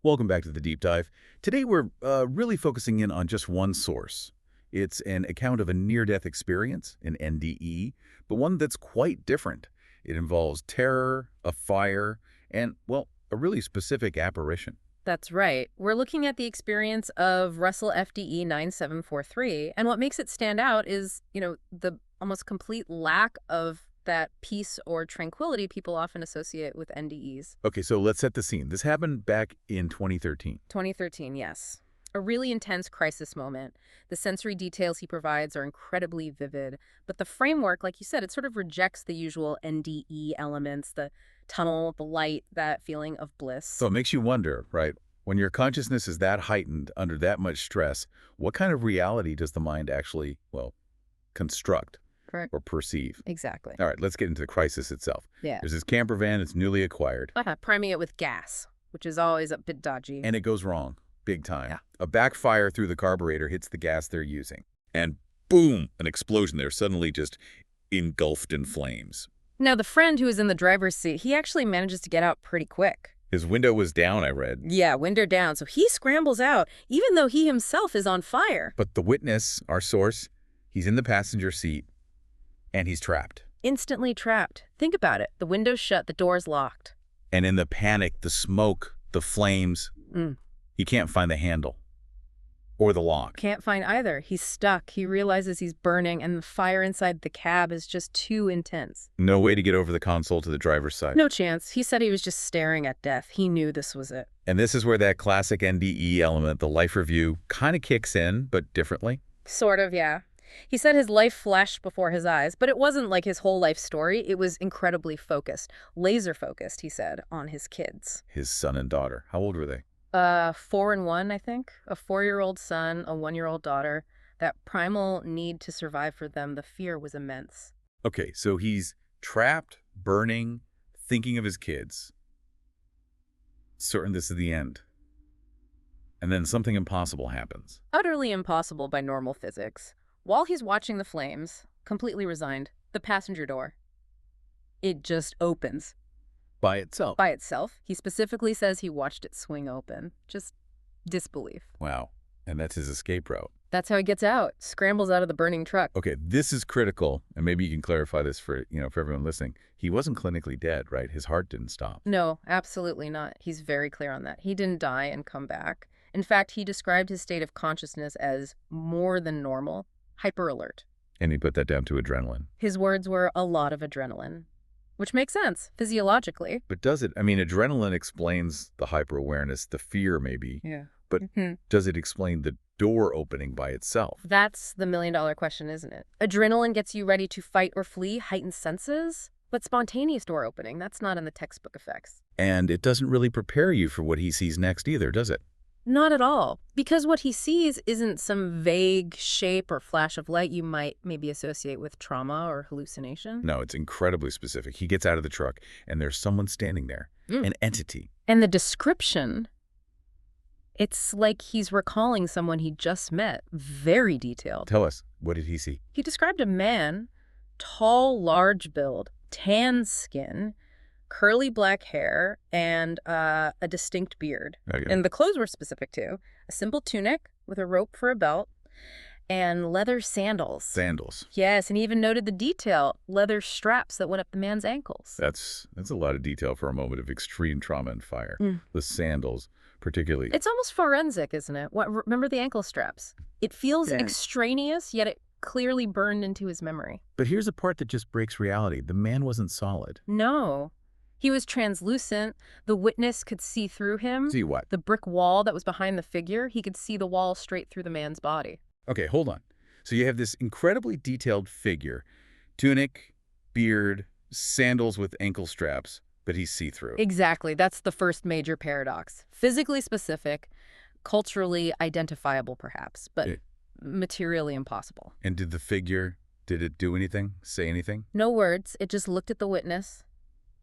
Welcome back to the Deep Dive. Today we're really focusing in on just one source. It's an account of a near-death experience, an NDE, but one that's quite different. It involves terror, a fire, and, well, a really specific apparition. That's right. We're looking at the experience of Russell FDE 9743, and what makes it stand out is, the almost complete lack of that peace or tranquility people often associate with NDEs. Okay, so let's set the scene. This happened back in 2013. 2013, yes. A really intense crisis moment. The sensory details he provides are incredibly vivid, but the framework, like you said, it sort of rejects the usual NDE elements, the tunnel, the light, that feeling of bliss. So it makes you wonder, right? When your consciousness is that heightened under that much stress, what kind of reality does the mind actually, well, construct? Correct. Or perceive? Exactly. All right, let's get into the crisis itself. Yeah. There's this camper van, it's newly acquired. Priming it with gas, which is always a bit dodgy. And it goes wrong, big time. Yeah. A backfire through the carburetor hits the gas they're using. And boom, an explosion. They're suddenly just engulfed in flames. Now, the friend who is in the driver's seat, he actually manages to get out pretty quick. His window was down, I read. Yeah, window down, so he scrambles out, even though he himself is on fire. But the witness, our source, he's in the passenger seat, and he's trapped. Instantly trapped. Think about it. The window's shut, the door's locked. And in the panic, the smoke, the flames, he can't find the handle or the lock. Can't find either. He's stuck. He realizes he's burning, and the fire inside the cab is just too intense. No way to get over the console to the driver's side. No chance. He said he was just staring at death. He knew this was it. And this is where that classic NDE element, the life review, kind of kicks in, but differently. Sort of, yeah. He said his life flashed before his eyes, but it wasn't like his whole life story. It was incredibly focused, laser-focused, he said, on his kids. His son and daughter. How old were they? 4 and 1, I think. A 4-year-old son, a 1-year-old daughter. That primal need to survive for them, the fear was immense. Okay, so he's trapped, burning, thinking of his kids. Certain this is the end. And then something impossible happens. Utterly impossible by normal physics. While he's watching the flames, completely resigned, the passenger door, it just opens. By itself? By itself. He specifically says he watched it swing open. Just disbelief. Wow. And that's his escape route. That's how he gets out. Scrambles out of the burning truck. Okay, this is critical, and maybe you can clarify this for everyone listening. He wasn't clinically dead, right? His heart didn't stop. No, absolutely not. He's very clear on that. He didn't die and come back. In fact, he described his state of consciousness as more than normal, hyper alert. And he put that down to adrenaline. His words were a lot of adrenaline. Which makes sense, physiologically. But does it? I mean, adrenaline explains the hyper-awareness, the fear maybe. Yeah. But does it explain the door opening by itself? That's the million-dollar question, isn't it? Adrenaline gets you ready to fight or flee, heightened senses. But spontaneous door opening, that's not in the textbook effects. And it doesn't really prepare you for what he sees next either, does it? Not at all. Because what he sees isn't some vague shape or flash of light you might maybe associate with trauma or hallucination. No, it's incredibly specific. He gets out of the truck, and there's someone standing there, an entity. And the description, it's like he's recalling someone he just met. Very detailed. Tell us, what did he see? He described a man, tall, large build, tan skin, curly black hair, and a distinct beard. Okay. And the clothes were specific, too. A simple tunic with a rope for a belt and leather sandals. Sandals. Yes, and he even noted the detail, leather straps that went up the man's ankles. That's a lot of detail for a moment of extreme trauma and fire. The sandals, particularly. It's almost forensic, isn't it? Remember the ankle straps? It feels extraneous, yet it clearly burned into his memory. But here's a part that just breaks reality. The man wasn't solid. No. He was translucent. The witness could see through him. See what? The brick wall that was behind the figure, he could see the wall straight through the man's body. Okay, hold on. So you have this incredibly detailed figure, tunic, beard, sandals with ankle straps, but he's see-through. Exactly. That's the first major paradox. Physically specific, culturally identifiable perhaps, but materially impossible. And did it do anything? Say anything? No words. It just looked at the witness.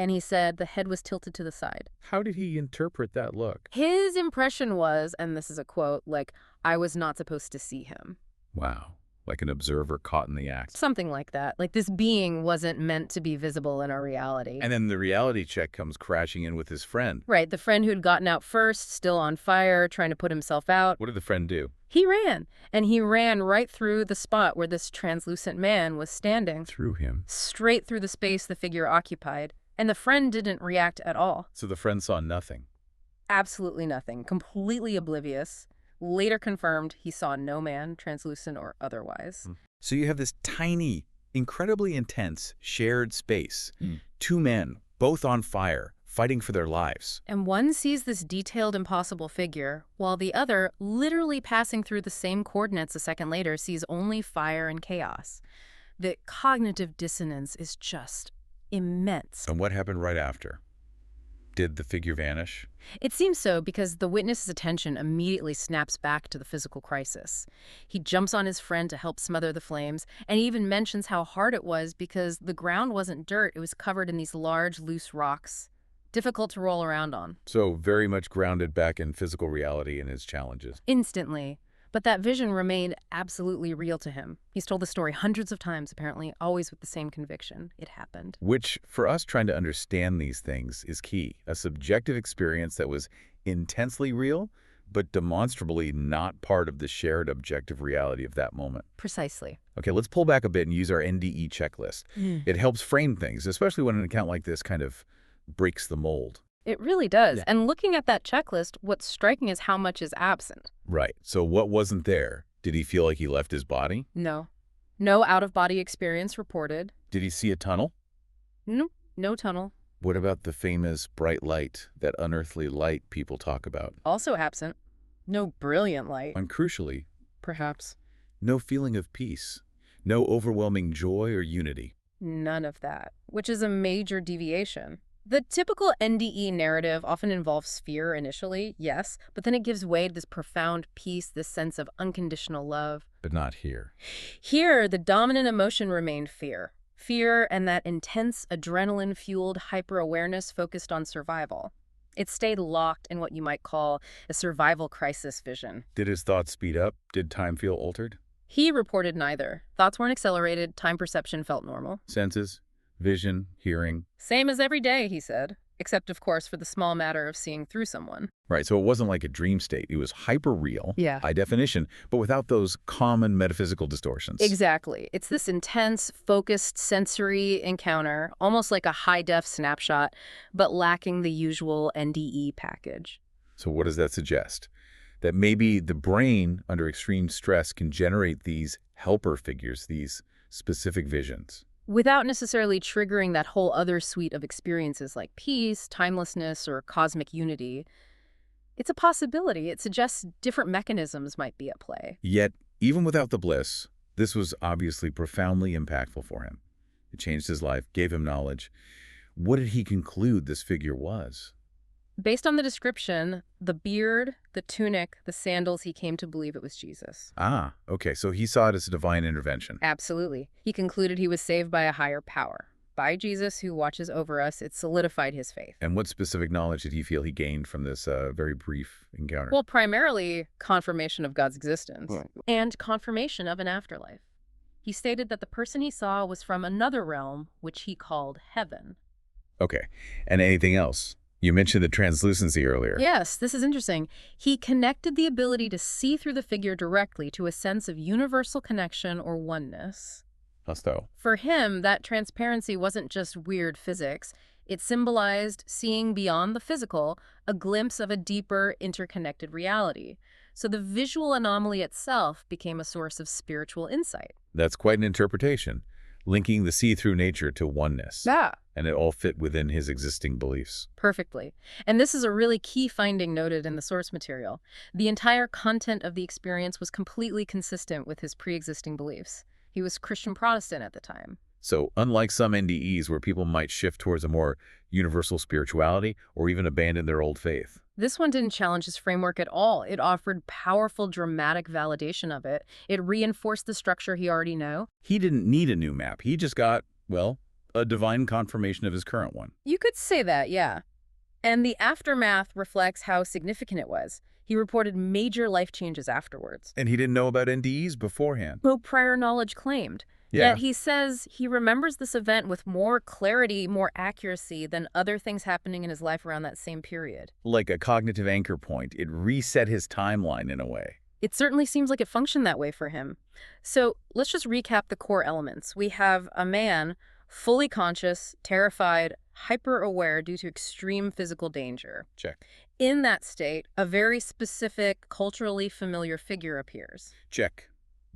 And he said the head was tilted to the side. How did he interpret that look? His impression was, and this is a quote, like, I was not supposed to see him. Wow. like an observer caught in the act. Something like that. Like this being wasn't meant to be visible in our reality. And then the reality check comes crashing in with his friend. Right, the friend who'd gotten out first, still on fire, trying to put himself out. What did the friend do? He ran, and he ran right through the spot where this translucent man was standing. Through him. Straight through the space the figure occupied, and the friend didn't react at all. So the friend saw nothing. Absolutely nothing. Completely oblivious. Later confirmed he saw no man, translucent or otherwise. So you have this tiny, incredibly intense, shared space. Two men, both on fire, fighting for their lives. And one sees this detailed, impossible figure, while the other, literally passing through the same coordinates a second later, sees only fire and chaos. The cognitive dissonance is just immense. And what happened right after? Did the figure vanish? It seems so because the witness's attention immediately snaps back to the physical crisis. He jumps on his friend to help smother the flames, and he even mentions how hard it was because the ground wasn't dirt, it was covered in these large, loose rocks, difficult to roll around on. So very much grounded back in physical reality and his challenges. Instantly. But that vision remained absolutely real to him. He's told the story hundreds of times, apparently, always with the same conviction. It happened. Which, for us trying to understand these things, is key. A subjective experience that was intensely real, but demonstrably not part of the shared objective reality of that moment. Precisely. Okay, let's pull back a bit and use our NDE checklist. It helps frame things, especially when an account like this kind of breaks the mold. It really does. Yeah. And looking at that checklist, what's striking is how much is absent. Right. So what wasn't there? Did he feel like he left his body? No. No out-of-body experience reported. Did he see a tunnel? No. No tunnel. What about the famous bright light, that unearthly light people talk about? Also absent. No brilliant light. And crucially, Perhaps. no feeling of peace, no overwhelming joy or unity. None of that, which is a major deviation. The typical NDE narrative often involves fear initially, yes, but then it gives way to this profound peace, this sense of unconditional love. But not here. Here, the dominant emotion remained fear. Fear and that intense, adrenaline-fueled hyper-awareness focused on survival. It stayed locked in what you might call a survival crisis vision. Did his thoughts speed up? Did time feel altered? He reported neither. Thoughts weren't accelerated, time perception felt normal. Senses? Vision? Hearing? Same as every day, he said, except, of course, for the small matter of seeing through someone. Right, so it wasn't like a dream state. It was hyper-real, Yeah. high definition, but without those common metaphysical distortions. Exactly. It's this intense, focused sensory encounter, almost like a high-def snapshot, but lacking the usual NDE package. So what does that suggest? That maybe the brain, under extreme stress, can generate these helper figures, these specific visions. Without necessarily triggering that whole other suite of experiences like peace, timelessness, or cosmic unity. It's a possibility. It suggests different mechanisms might be at play. Yet, even without the bliss, this was obviously profoundly impactful for him. It changed his life, gave him knowledge. What did he conclude this figure was? Based on the description, the beard, the tunic, the sandals, he came to believe it was Jesus. Ah, okay, so he saw it as a divine intervention. Absolutely. He concluded he was saved by a higher power. By Jesus, who watches over us, it solidified his faith. And what specific knowledge did he feel he gained from this very brief encounter? Well, primarily confirmation of God's existence Right. and confirmation of an afterlife. He stated that the person he saw was from another realm, which he called heaven. Okay, and anything else? You mentioned the translucency earlier. Yes, this is interesting. He connected the ability to see through the figure directly to a sense of universal connection or oneness. How so? For him, that transparency wasn't just weird physics. It symbolized seeing beyond the physical, a glimpse of a deeper, interconnected reality. So the visual anomaly itself became a source of spiritual insight. That's quite an interpretation, linking the see-through nature to oneness. Yeah. And it all fit within his existing beliefs. Perfectly. And this is a really key finding noted in the source material. The entire content of the experience was completely consistent with his pre-existing beliefs. He was Christian Protestant at the time. So unlike some NDEs where people might shift towards a more universal spirituality or even abandon their old faith, This one didn't challenge his framework at all. It offered powerful, dramatic validation of it. It reinforced the structure he already knew. he didn't need a new map. He just got, well, a divine confirmation of his current one. You could say that, yeah. And the aftermath reflects how significant it was. He reported major life changes afterwards. And he didn't know about NDEs beforehand. No prior knowledge claimed. Yet Yeah, he says he remembers this event with more clarity, more accuracy than other things happening in his life around that same period. like a cognitive anchor point. It reset his timeline in a way. It certainly seems like it functioned that way for him. So let's just recap the core elements. We have a man fully conscious, terrified, hyper-aware due to extreme physical danger. Check. In that state, a very specific, culturally familiar figure appears. Check.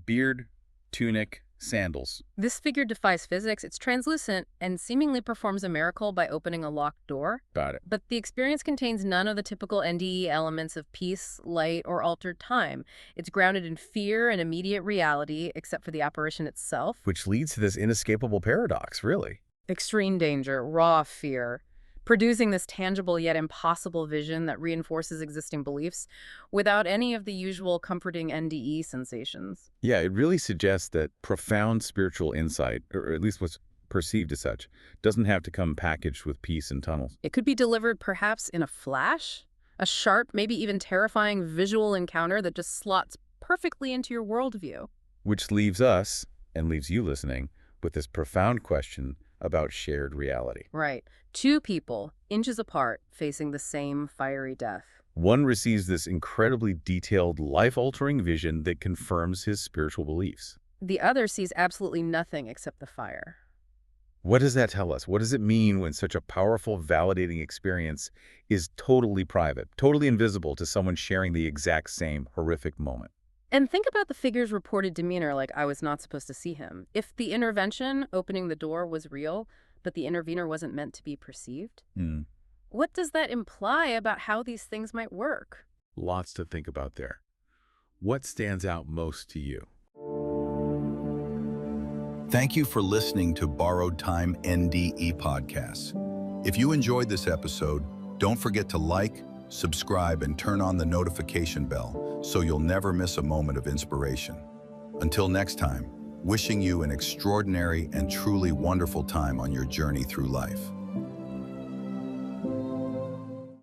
Beard, tunic, sandals. This figure defies physics. It's translucent and seemingly performs a miracle by opening a locked door. Got it. But the experience contains none of the typical NDE elements of peace, light, or altered time. It's grounded in fear and immediate reality, except for the apparition itself. Which leads to this inescapable paradox, really. Extreme danger, raw fear, producing this tangible yet impossible vision that reinforces existing beliefs without any of the usual comforting NDE sensations. Yeah, it really suggests that profound spiritual insight, or at least what's perceived as such, doesn't have to come packaged with peace and tunnels. It could be delivered perhaps in a flash, a sharp, maybe even terrifying visual encounter that just slots perfectly into your worldview. Which leaves us, and leaves you listening, with this profound question about shared reality. Right. Two people, inches apart, facing the same fiery death. One receives this incredibly detailed, life-altering vision that confirms his spiritual beliefs. The other sees absolutely nothing except the fire. What does that tell us? What does it mean when such a powerful, validating experience is totally private, totally invisible to someone sharing the exact same horrific moment? And think about the figure's reported demeanor, like I was not supposed to see him. If the intervention, opening the door, was real, but the intervener wasn't meant to be perceived, what does that imply about how these things might work? Lots to think about there. What stands out most to you? Thank you for listening to Borrowed Time NDE Podcasts. If you enjoyed this episode, don't forget to like, subscribe, and turn on the notification bell so you'll never miss a moment of inspiration. Until next time, wishing you an extraordinary and truly wonderful time on your journey through life.